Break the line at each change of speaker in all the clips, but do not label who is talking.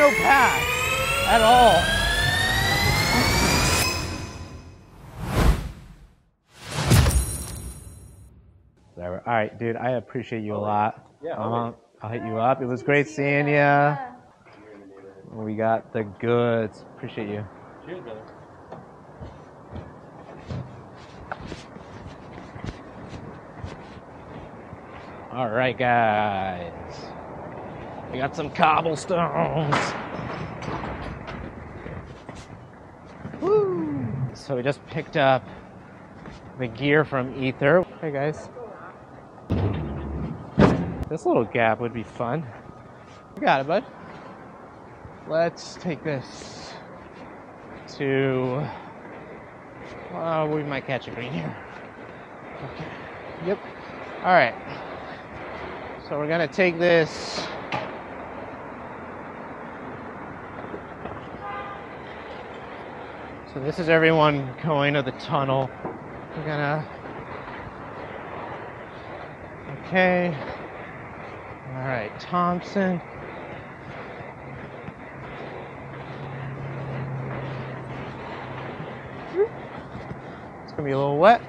no path at all. Whatever. All right, dude, I appreciate you a lot.
Yeah,
I'll hit you up. It was great seeing you. We got the goods. Appreciate you.
Cheers, brother.
All right, guys. We got some cobblestones. Woo! So we just picked up the gear from Aether. Hey, guys. This little gap would be fun. You got it, bud. Let's take this to... we might catch a green here. Okay. Yep. All right. So we're gonna take this. So this is everyone going to the tunnel. We're gonna... Okay. All right, Thompson. It's gonna be a little wet.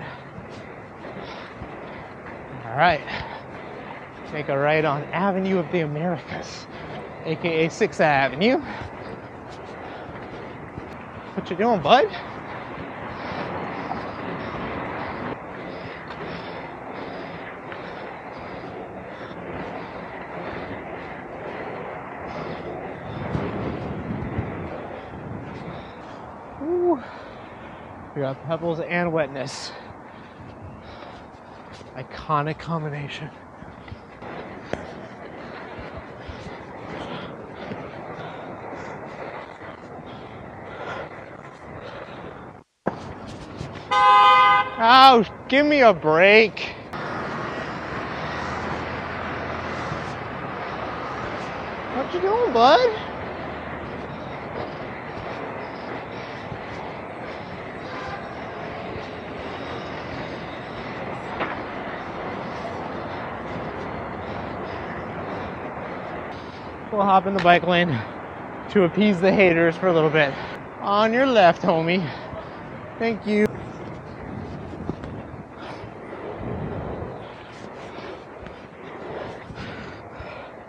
All right. Make a right on Avenue of the Americas, aka 6th Avenue. What you doing, bud? Ooh. We got pebbles and wetness. Iconic combination. Oh, give me a break. What you doing, bud? We'll hop in the bike lane to appease the haters for a little bit. On your left, homie. Thank you.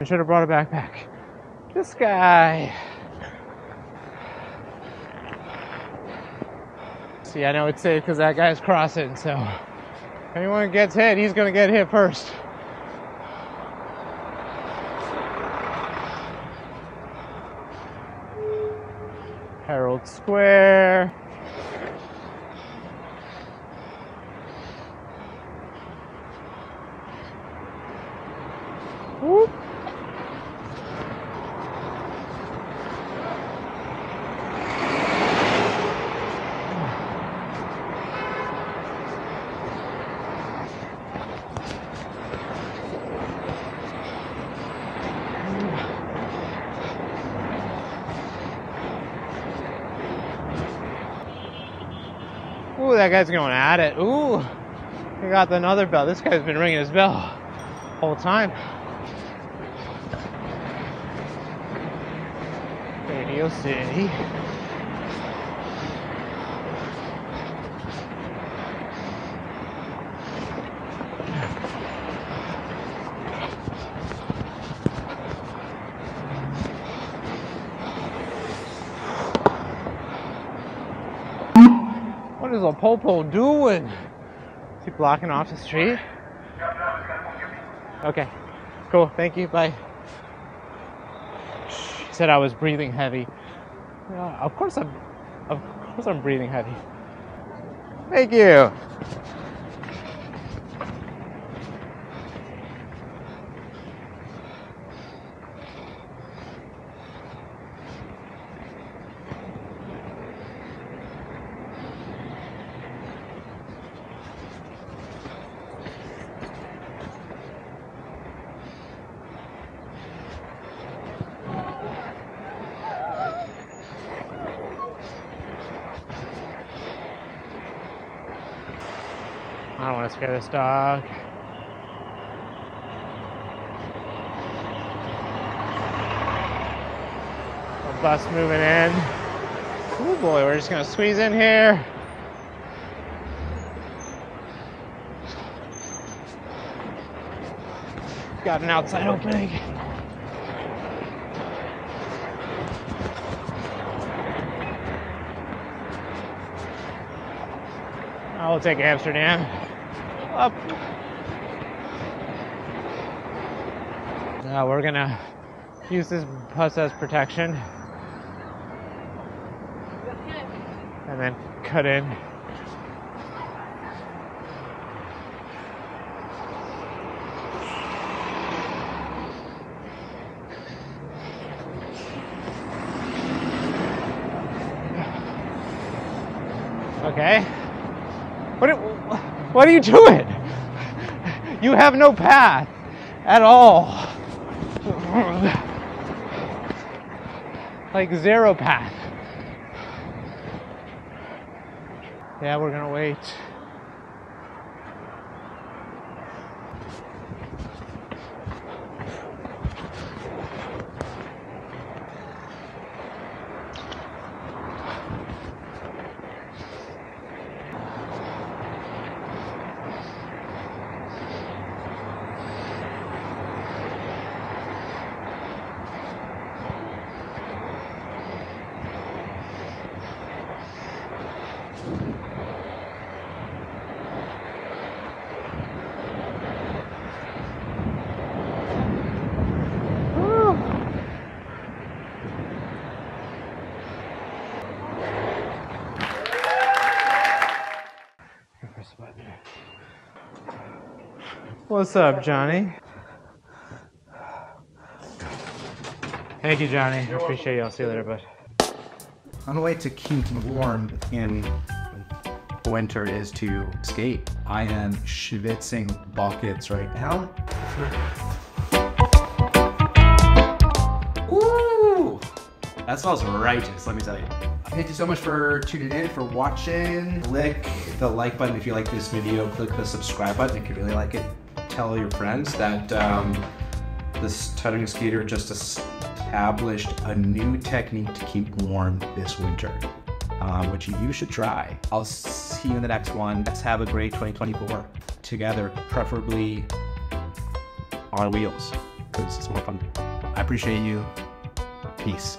I should have brought a backpack. This guy. See, I know it's safe because that guy's crossing, so if anyone gets hit, he's gonna get hit first. Herald Square. Whoop. Ooh, that guy's going at it. Ooh, he got another bell. This guy's been ringing his bell the whole time. Radio City. What is a popo doing? Is he blocking off the street? Okay, cool, thank you, bye. He said I was breathing heavy. Yeah, of course I'm breathing heavy. Thank you. I don't want to scare this dog. bus moving in. Oh boy, we're just gonna squeeze in here. Got an outside opening. I'll take Amsterdam. Up. Now we're gonna use this bus as protection. And then cut in. Okay. What are you doing? You have no path at all. Like zero path. Yeah, we're gonna wait. What's up, Johnny? Thank you, Johnny. I appreciate you. I'll see you later, bud.
On the way to keeping warm in winter is to skate. I am schwitzing buckets right now. Woo! That smells righteous, let me tell you. Thank you so much for tuning in, for watching. Click the like button if you like this video. Click the subscribe button if you really like it. Tell your friends that this tuttering skater just established a new technique to keep warm this winter, which you should try. I'll see you in the next one. Let's have a great 2024 together, preferably on wheels, because it's more fun. I appreciate you. Peace.